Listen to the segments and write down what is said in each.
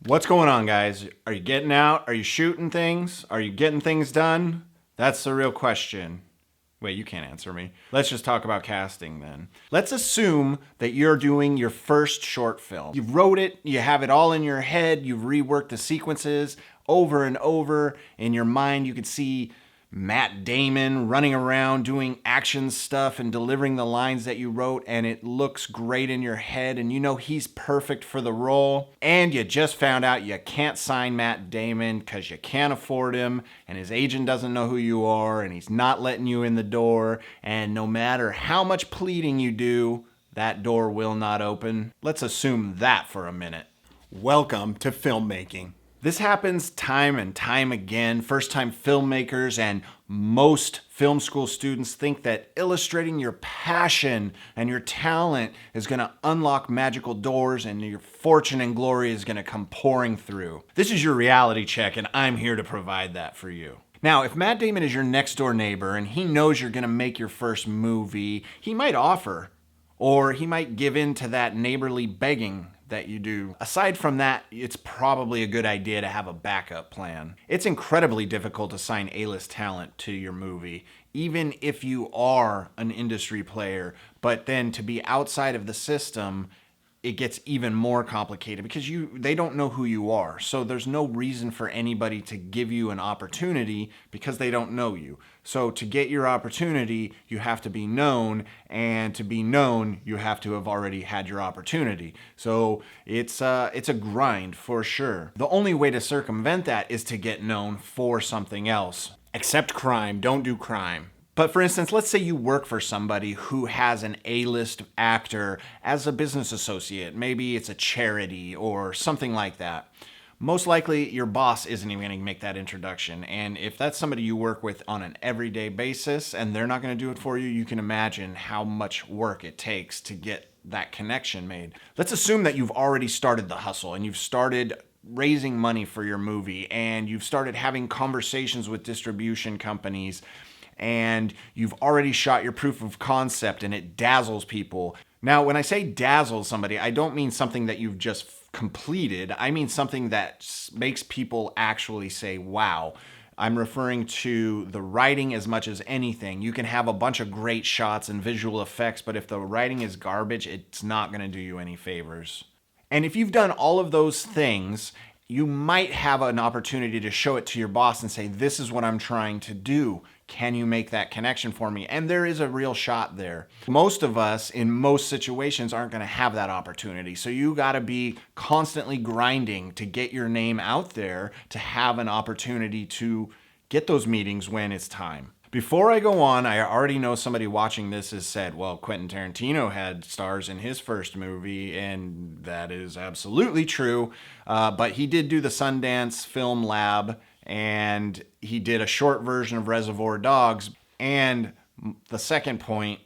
What's going on, guys? Are you getting out? Are you shooting things? Are you getting things done? That's the real question. Wait, you can't answer me. Let's just talk about casting then. Let's assume that you're doing your first short film. You wrote it, you have it all in your head, you've reworked the sequences over and over. In your mind, you could see Matt Damon running around doing action stuff and delivering the lines that you wrote, and it looks great in your head, and you know he's perfect for the role. And you just found out you can't sign Matt Damon because you can't afford him, and his agent doesn't know who you are, and he's not letting you in the door, and no matter how much pleading you do, that door will not open. Let's assume that for a minute. Welcome to filmmaking. This happens time and time again. First-time filmmakers and most film school students think that illustrating your passion and your talent is going to unlock magical doors and your fortune and glory is going to come pouring through. This is your reality check, and I'm here to provide that for you. Now, if Matt Damon is your next-door neighbor and he knows you're going to make your first movie, he might offer, or he might give in to that neighborly begging that you do. Aside from that, it's probably a good idea to have a backup plan. It's incredibly difficult to sign A-list talent to your movie, even if you are an industry player, but then to be outside of the system, it gets even more complicated because they don't know who you are. So there's no reason for anybody to give you an opportunity because they don't know you. So to get your opportunity, you have to be known, and to be known, you have to have already had your opportunity. So it's a grind for sure. The only way to circumvent that is to get known for something else. Accept crime, don't do crime. But for instance, let's say you work for somebody who has an A-list actor as a business associate. Maybe it's a charity or something like that. Most likely your boss isn't even going to make that introduction. And if that's somebody you work with on an everyday basis and they're not going to do it for you, you can imagine how much work it takes to get that connection made. Let's assume that you've already started the hustle and you've started raising money for your movie and you've started having conversations with distribution companies and you've already shot your proof of concept and it dazzles people. Now, when I say dazzles somebody, I don't mean something that you've just completed. I mean something that makes people actually say, wow. I'm referring to the writing as much as anything. You can have a bunch of great shots and visual effects, but if the writing is garbage, it's not going to do you any favors. And if you've done all of those things, you might have an opportunity to show it to your boss and say, this is what I'm trying to do. Can you make that connection for me? And there is a real shot there. Most of us in most situations aren't going to have that opportunity. So you got to be constantly grinding to get your name out there to have an opportunity to get those meetings when it's time. Before I go on, I already know somebody watching this has said, well, Quentin Tarantino had stars in his first movie, and that is absolutely true. But he did do the Sundance Film Lab, and he did a short version of Reservoir Dogs. And the second point,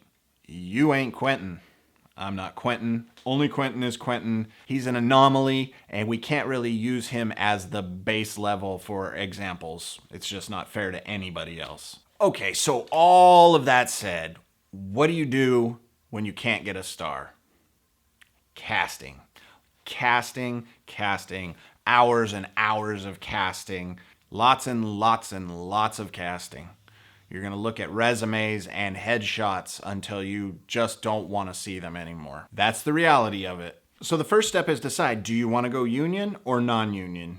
you ain't Quentin. I'm not Quentin. Only Quentin is Quentin. He's an anomaly, and we can't really use him as the base level for examples. It's just not fair to anybody else. Okay, so all of that said, what do you do when you can't get a star? Casting. Casting. Hours and hours of casting. Lots and lots and lots of casting. You're going to look at resumes and headshots until you just don't want to see them anymore. That's the reality of it. So the first step is decide, do you want to go union or non-union?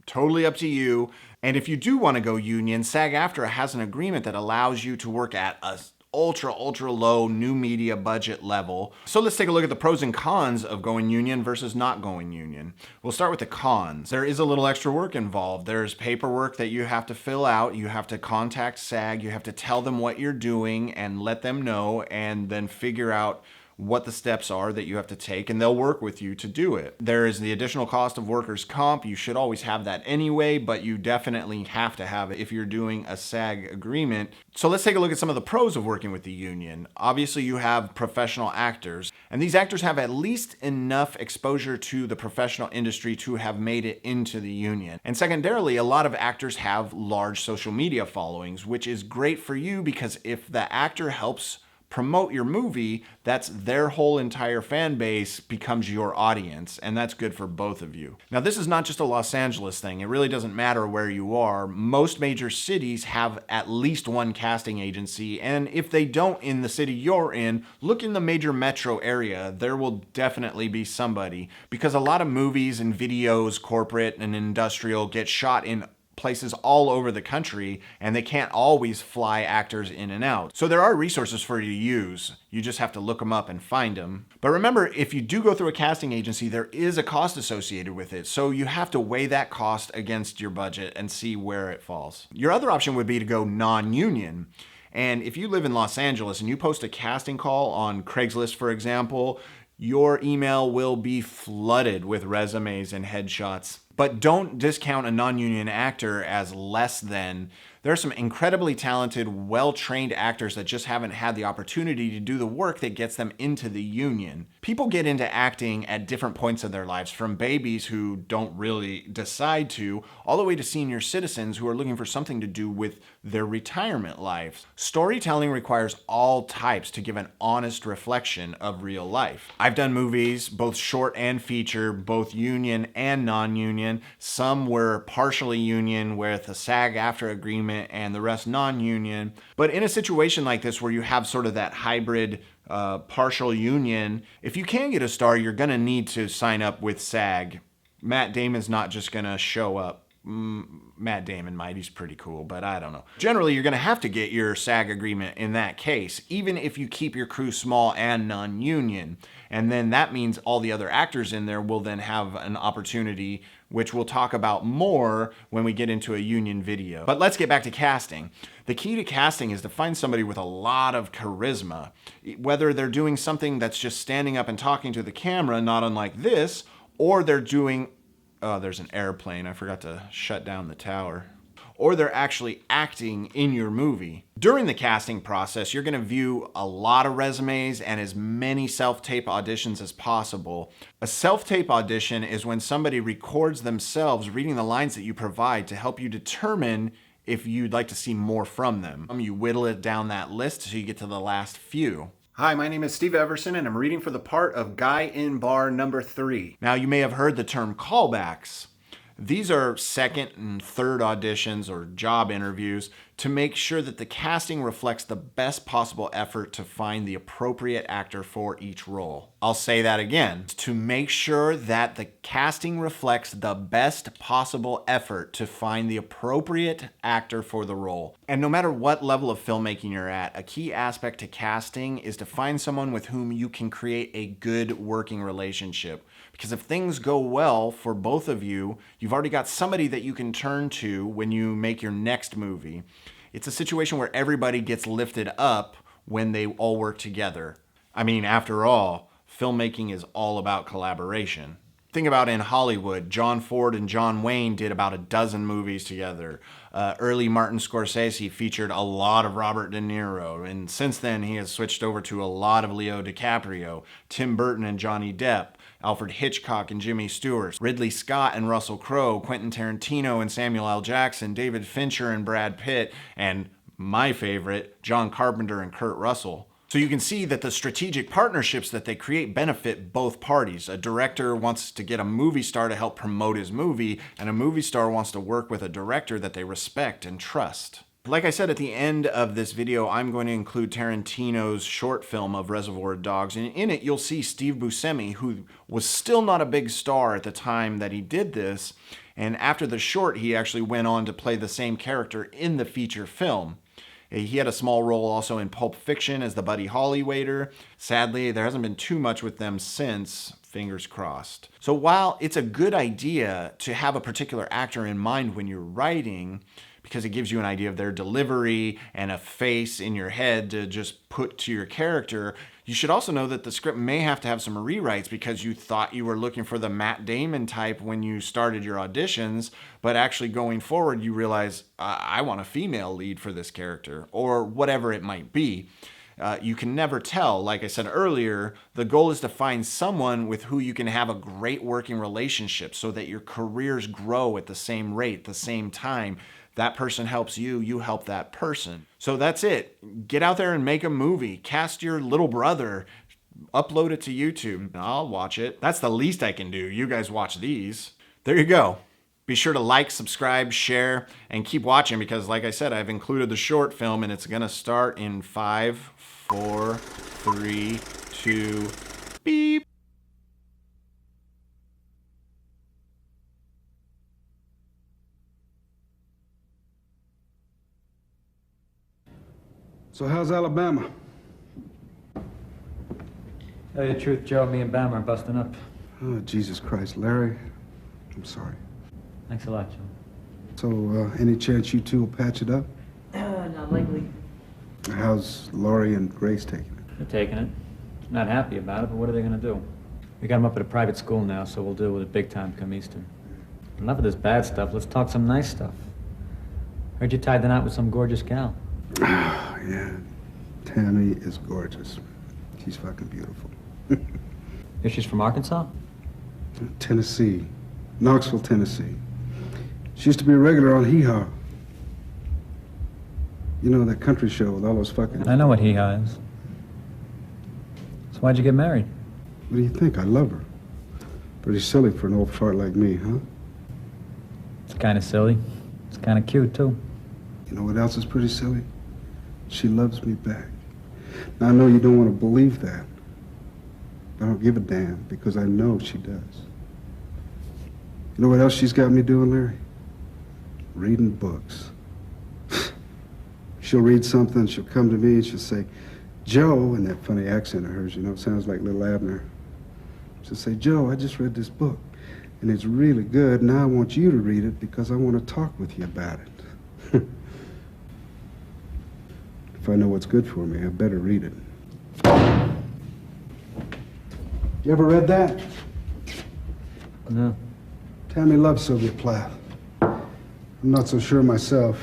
Totally up to you. And if you do want to go union, SAG-AFTRA has an agreement that allows you to work at a ultra low new media budget level. So let's take a look at the pros and cons of going union versus not going union. We'll start with the cons. There is a little extra work involved. There's paperwork that you have to fill out. You have to contact SAG. You have to tell them what you're doing and let them know, and then figure out what the steps are that you have to take, and they'll work with you to do it. There is the additional cost of workers' comp. You should always have that anyway, but you definitely have to have it if you're doing a SAG agreement. So let's take a look at some of the pros of working with the union. Obviously, you have professional actors, and these actors have at least enough exposure to the professional industry to have made it into the union. And secondarily, a lot of actors have large social media followings, which is great for you because if the actor helps promote your movie, that's their whole entire fan base becomes your audience, and that's good for both of you. Now, this is not just a Los Angeles thing. It really doesn't matter where you are. Most major cities have at least one casting agency, and if they don't in the city you're in, look in the major metro area. There will definitely be somebody, because a lot of movies and videos, corporate and industrial, get shot in places all over the country, and they can't always fly actors in and out. So there are resources for you to use. You just have to look them up and find them. But remember, if you do go through a casting agency, there is a cost associated with it. So you have to weigh that cost against your budget and see where it falls. Your other option would be to go non-union. And if you live in Los Angeles and you post a casting call on Craigslist, for example, your email will be flooded with resumes and headshots. But don't discount a non-union actor as less than. There are some incredibly talented, well-trained actors that just haven't had the opportunity to do the work that gets them into the union. People get into acting at different points of their lives, from babies who don't really decide to, all the way to senior citizens who are looking for something to do with their retirement lives. Storytelling requires all types to give an honest reflection of real life. I've done movies, both short and feature, both union and non-union. Some were partially union with a SAG-AFTRA agreement and the rest non-union. But in a situation like this where you have sort of that hybrid partial union, if you can get a star, you're going to need to sign up with SAG. Matt Damon's not just going to show up. Matt Damon might, he's pretty cool, but I don't know. Generally, you're going to have to get your SAG agreement in that case, even if you keep your crew small and non-union. And then that means all the other actors in there will then have an opportunity, which we'll talk about more when we get into a union video. But let's get back to casting. The key to casting is to find somebody with a lot of charisma, whether they're doing something that's just standing up and talking to the camera, not unlike this, or they're doing, oh, there's an airplane. I forgot to shut down the tower. Or they're actually acting in your movie. During the casting process, you're going to view a lot of resumes and as many self-tape auditions as possible. A self-tape audition is when somebody records themselves reading the lines that you provide to help you determine if you'd like to see more from them. You whittle it down that list so you get to the last few. Hi, my name is Steve Everson, and I'm reading for the part of Guy in Bar number 3. Now, you may have heard the term callbacks. These are second and third auditions or job interviews to make sure that the casting reflects the best possible effort to find the appropriate actor for each role. I'll say that again. To make sure that the casting reflects the best possible effort to find the appropriate actor for the role. And no matter what level of filmmaking you're at, a key aspect to casting is to find someone with whom you can create a good working relationship. Because if things go well for both of you, you've already got somebody that you can turn to when you make your next movie. It's a situation where everybody gets lifted up when they all work together. I mean, after all, filmmaking is all about collaboration. Think about in Hollywood, John Ford and John Wayne did about a dozen movies together. Early Martin Scorsese featured a lot of Robert De Niro, and since then he has switched over to a lot of Leo DiCaprio, Tim Burton and Johnny Depp, Alfred Hitchcock and Jimmy Stewart, Ridley Scott and Russell Crowe, Quentin Tarantino and Samuel L. Jackson, David Fincher and Brad Pitt, and my favorite, John Carpenter and Kurt Russell. So you can see that the strategic partnerships that they create benefit both parties. A director wants to get a movie star to help promote his movie, and a movie star wants to work with a director that they respect and trust. Like I said at the end of this video, I'm going to include Tarantino's short film of Reservoir Dogs, and in it you'll see Steve Buscemi, who was still not a big star at the time that he did this, and after the short he actually went on to play the same character in the feature film. He had a small role also in Pulp Fiction as the Buddy Holly waiter. Sadly, there hasn't been too much with them since, fingers crossed. So while it's a good idea to have a particular actor in mind when you're writing, because it gives you an idea of their delivery and a face in your head to just put to your character, you should also know that the script may have to have some rewrites because you thought you were looking for the Matt Damon type when you started your auditions, but actually going forward you realize, I want a female lead for this character, or whatever it might be. You can never tell. Like I said earlier, the goal is to find someone with who you can have a great working relationship so that your careers grow at the same rate, the same time. That person helps you, you help that person. So that's it. Get out there and make a movie. Cast your little brother. Upload it to YouTube. I'll watch it. That's the least I can do. You guys watch these. There you go. Be sure to like, subscribe, share, and keep watching because, like I said, I've included the short film and it's going to start in 5, 4, 3, 2, beep. So how's Alabama? Tell you the truth, Joe, me and Bam are busting up. Oh, Jesus Christ, Larry. I'm sorry. Thanks a lot, Joe. So, any chance you two will patch it up? Not likely. How's Laurie and Grace taking it? They're taking it. Not happy about it, but what are they gonna do? We got them up at a private school now, so we'll deal with it big time come Easter. Enough of this bad stuff. Let's talk some nice stuff. Heard you tied the knot with some gorgeous gal. Oh, yeah. Tammy is gorgeous. She's fucking beautiful. If she's from Arkansas? Tennessee. Knoxville, Tennessee. She used to be a regular on Hee Haw. You know, that country show with all those fucking... I know what Hee Haw is. So why'd you get married? What do you think? I love her. Pretty silly for an old fart like me, huh? It's kind of silly. It's kind of cute, too. You know what else is pretty silly? She loves me back. Now, I know you don't want to believe that. I don't give a damn because I know she does. You know what else she's got me doing, Larry? Reading books. She'll read something, she'll come to me and she'll say, Joe, in that funny accent of hers, you know, it sounds like little Abner. She'll say, Joe, I just read this book and it's really good. Now I want you to read it because I want to talk with you about it. If I know what's good for me, I better read it. You ever read that? No. Tammy loves Sylvia Plath. I'm not so sure myself.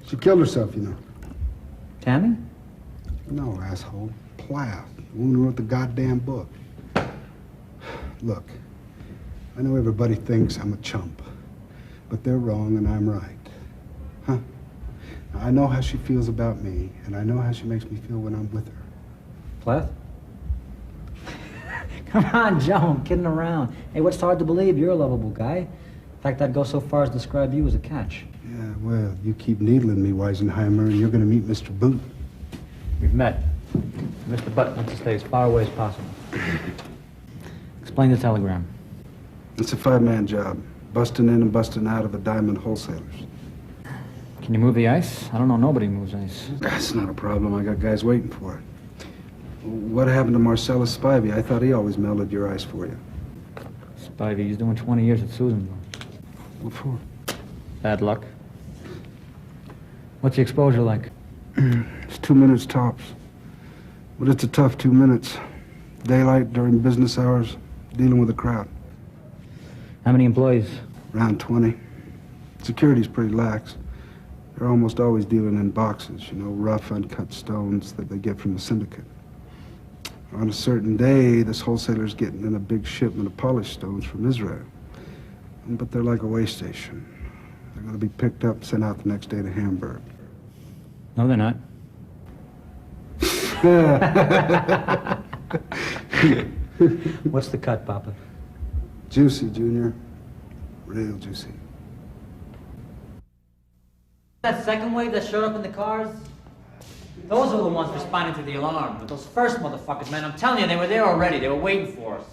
She killed herself, you know. Tammy? No, asshole. Plath, the woman who wrote the goddamn book. Look, I know everybody thinks I'm a chump, but they're wrong and I'm right. Huh? Now, I know how she feels about me, and I know how she makes me feel when I'm with her. Plath? Come on, Joe, I'm kidding around. Hey, what's hard to believe? You're a lovable guy. In fact, I'd go so far as to describe you as a catch. Yeah, well, you keep needling me, Weisenheimer, and you're gonna meet Mr. Boot. We've met. Mr. Butt wants to stay as far away as possible. Explain the telegram. It's a 5-man job. Busting in and busting out of the diamond wholesalers. Can you move the ice? I don't know, nobody moves ice. That's not a problem. I got guys waiting for it. What happened to Marcellus Spivey? I thought he always melted your ice for you. Spivey, he's doing 20 years at Susanville. What for? Bad luck. What's the exposure like? It's 2 minutes tops. But it's a tough 2 minutes. Daylight during business hours, dealing with a crowd. How many employees? Around 20. Security's pretty lax. They're almost always dealing in boxes, you know, rough, uncut stones that they get from the syndicate. On a certain day, this wholesaler's getting in a big shipment of polished stones from Israel. But they're like a way station. They're going to be picked up and sent out the next day to Hamburg. No, they're not. What's the cut, Papa? Juicy, Junior. Real juicy. That second wave that showed up in the cars? Those are the ones responding to the alarm. But those first motherfuckers, man, I'm telling you, they were there already. They were waiting for us.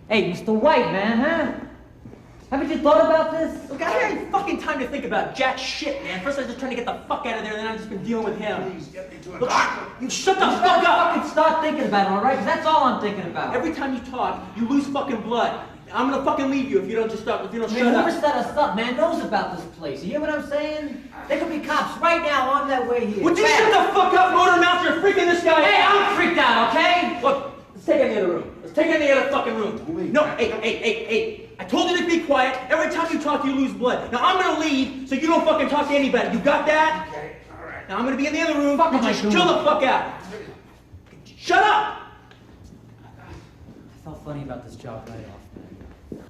Hey, Mr. White, man, huh? Haven't you thought about this? Look, I had any fucking time to think about jack shit, man. First I was just trying to get the fuck out of there, and then I've just been dealing with him. Please get me to a Look, doctor. you shut the You fuck better up! fucking start thinking about it, all right? 'Cause that's all I'm thinking about. Every time you talk, you lose fucking blood. I'm gonna fucking leave you if you don't just stop, if you don't Man, shut whoever up. set us up, man, knows about this place. You hear what I'm saying? There could be cops right now on their way here. Would you Fast. shut the fuck up, motor mouth? You're freaking this guy Hey, out. I'm freaked out, okay? Look, let's take it in the other room. Let's take it in the other fucking room. No, hey. I told you to be quiet. Every time you talk, you lose blood. Now I'm gonna leave so you don't fucking talk to anybody. You got that? Okay, all right. Now I'm gonna be in the other room. Fuck You am I just doing? chill the fuck out. Shut up! I felt funny about this job right off, man.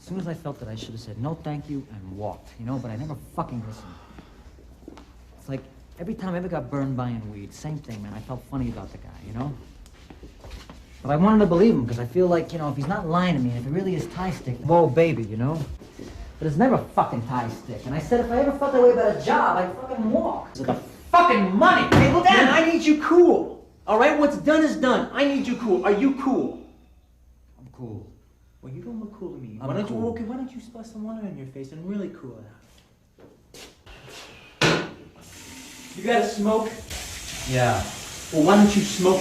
As soon as I felt that, I should have said no thank you and walked, you know, but I never fucking listened. It's like every time I ever got burned buying weed, same thing, man. I felt funny about the guy, you know? But I wanted to believe him because I feel like, you know, if he's not lying to me, if it really is tie stick, whoa, baby, you know? But it's never fucking tie stick. And I said if I ever felt that way about a job, I'd fucking walk. So the fucking money! Hey, look, Dan, I need you cool. All right, what's done is done. I need you cool. Are you cool? I'm cool. Well, you don't look cool to me. I'm Why don't cool. why don't you splash some water on your face and really cool it out? You got a smoke? Yeah. Well, why don't you smoke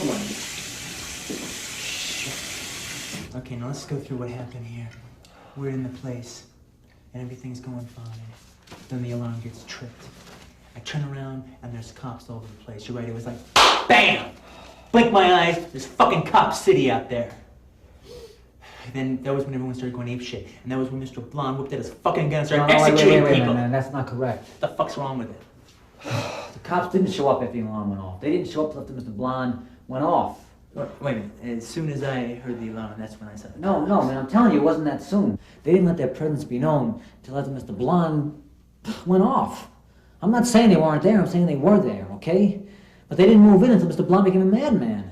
one? Okay, now let's go through what happened here. We're in the place, and everything's going fine. Then the alarm gets tripped. I turn around, and there's cops all over the place. You're right, it was like, BAM! Blink my eyes, there's fucking Cop City out there. Then that was when everyone started going apeshit. And that was when Mr. Blonde whipped out his fucking gun and started executing people. Man, that's not correct. What the fuck's wrong with it? The cops didn't show up after the alarm went off. They didn't show up after Mr. Blonde went off. Wait a minute. As soon as I heard the alarm, that's when I said, No, man, I'm telling you, it wasn't that soon. They didn't let their presence be known until after Mr. Blonde went off. I'm not saying they weren't there, I'm saying they were there, okay? But they didn't move in until Mr. Blonde became a madman.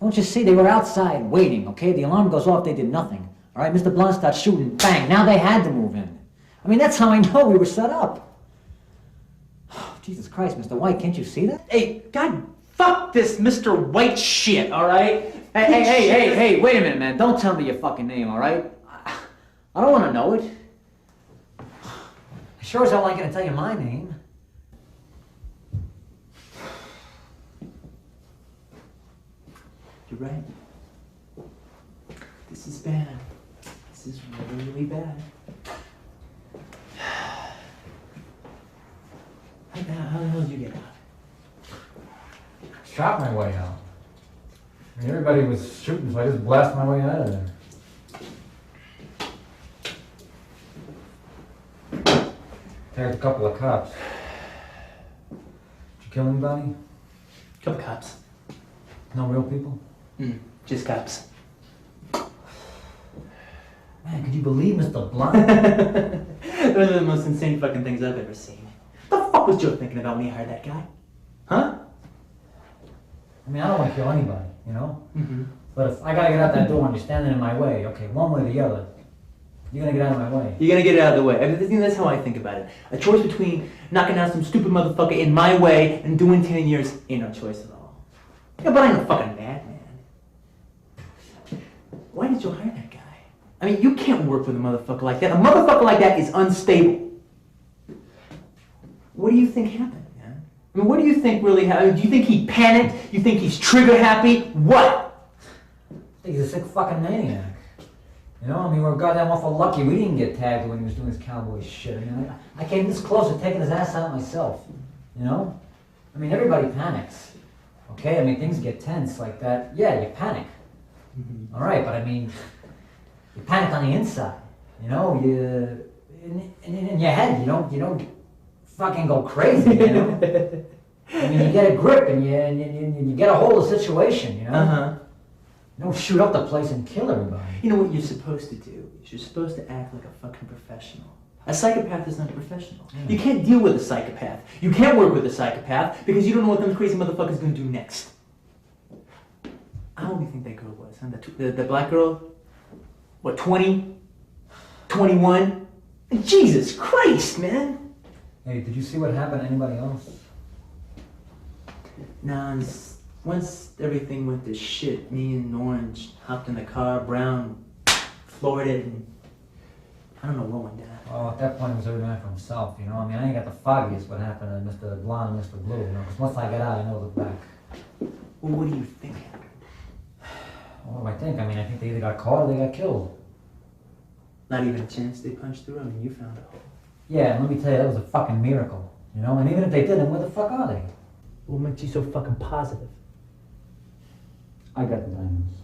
Don't you see? They were outside waiting, okay? The alarm goes off, they did nothing. All right, Mr. Blonde starts shooting, bang, now they had to move in. I mean, that's how I know we were set up. Jesus Christ, Mr. White, can't you see that? hey, God, fuck this Mr. White shit, all right? Hey, wait a minute, man. Don't tell me your fucking name, all right? I don't want to know it. I sure as hell ain't gonna tell you my name. You're right. This is bad. This is really, really bad. How the hell did you get out? Shot my way out. I mean, everybody was shooting, so I just blasted my way out of there. Tagged a couple of cops. Did you kill anybody? Couple cops. No real people? Just cops. Man, could you believe Mr. Blonde? Those are the most insane fucking things I've ever seen. What the fuck was Joe thinking about when he hired that guy? Huh? I mean, I don't want to kill anybody, you know? Mm-hmm. But if I gotta get out that door and you're standing in my way, okay, one way or the other, you're gonna get out of my way. You're gonna get it out of the way. I think that's how I think about it. A choice between knocking down some stupid motherfucker in my way and doing 10 years ain't no choice at all. Yeah, but I ain't a fucking madman. Why did you hire that guy? I mean, you can't work with a motherfucker like that. A motherfucker like that is unstable. What do you think happened, man? I mean, what do you think really happened? Do you think he panicked? You think he's trigger happy? What? I think he's a sick fucking maniac. You know, I mean, we're goddamn awful lucky we didn't get tagged when he was doing his cowboy shit. I mean, I came this close to taking his ass out myself, you know? I mean, everybody panics, okay? I mean, things get tense like that. Yeah, you panic. Mm-hmm. All right, but I mean, you panic on the inside, you know? You, in your head, you don't fucking go crazy, you know? I mean, you get a grip and you get a hold of the situation, you know? Uh-huh. You don't shoot up the place and kill everybody. You know what you're supposed to do? You're supposed to act like a fucking professional. A psychopath is not a professional. Yeah. You can't deal with a psychopath. You can't work with a psychopath because you don't know what them crazy motherfuckers gonna do next. How old do you think that girl was? Huh? The black girl? What, 20? 21? Jesus Christ, man! Hey, did you see what happened to anybody else? Nah, once everything went to shit, me and Orange hopped in the car, Brown floored it, and I don't know what went down. Oh, at that point, it was every man for himself, you know? I mean, I ain't got the foggiest what happened to Mr. Blonde and Mr. Blue, you know? 'Cause once I got out, I never looked back. Well, what do you think happened? What do I think? I mean, I think they either got caught or they got killed. Not even a chance they punched through? I mean, you found a hole. Yeah, and let me tell you, that was a fucking miracle, you know? And even if they didn't, where the fuck are they? What makes you so fucking positive? I got the diamonds.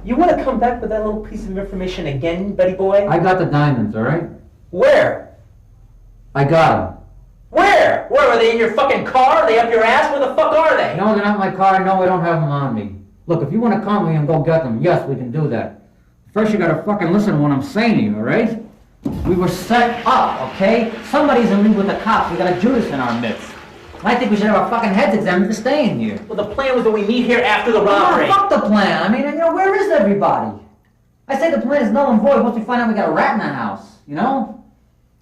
You want to come back with that little piece of information again, Betty boy? I got the diamonds, all right? Where? I got them. Where are they in your fucking car? Are they up your ass? Where the fuck are they? No, they're not in my car. No, I don't have them on me. Look, if you want to come, we can go get them. Yes, we can do that. First, you gotta fucking listen to what I'm saying to you, all right? We were set up, okay? Somebody's in league with the cops. We got a Judas in our midst. I think we should have our fucking heads examined for staying here. Well, the plan was that we meet here after the No, robbery. fuck the plan. I mean, you know, where is everybody? I say the plan is null and void once we find out we got a rat in the house, you know?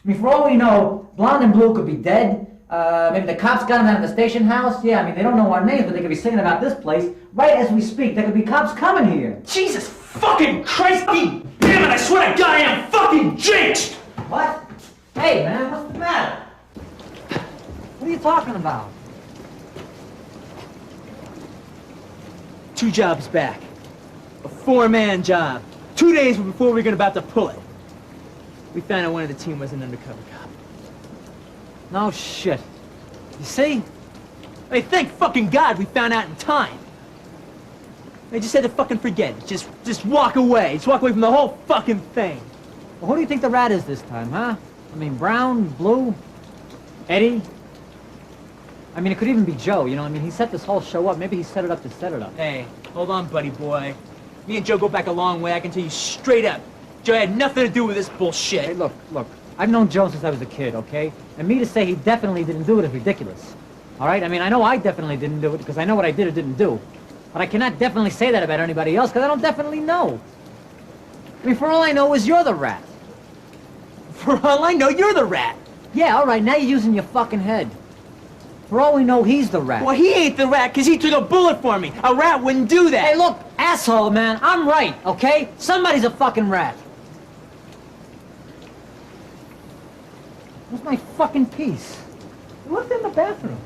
I mean, for all we know, Blonde and Blue could be dead. Maybe the cops got them out of the station house. Yeah, I mean, they don't know our names, but they could be singing about this place. Right as we speak, there could be cops coming here. Jesus fucking Christ, damn it, I swear to God I am fucking jinxed! What? Hey, man, what's the matter? What are you talking about? 2 jobs back. A 4-man job. 2 days before we were about to pull it. We found out one of the team was an undercover cop. No shit. You see? I mean, thank fucking God we found out in time. They just had to fucking forget it. Just walk away. Just walk away from the whole fucking thing. Well, who do you think the rat is this time, huh? I mean, Brown, Blue, Eddie? I mean, it could even be Joe, you know? I mean, he set this whole show up. Maybe he set it up to set it up. Hey, hold on, buddy boy. Me and Joe go back a long way. I can tell you straight up. Joe had nothing to do with this bullshit. Hey, look. I've known Joe since I was a kid, okay? And me to say he definitely didn't do it is ridiculous. All right? I mean, I know I definitely didn't do it because I know what I did or didn't do. But I cannot definitely say that about anybody else because I don't definitely know. I mean, for all I know is you're the rat. For all I know, you're the rat. Yeah, all right, now you're using your fucking head. For all we know, he's the rat. Well, he ain't the rat because he took a bullet for me. A rat wouldn't do that. Hey, look, asshole, man, I'm right, okay? Somebody's a fucking rat. Where's my fucking piece? It left in the bathroom.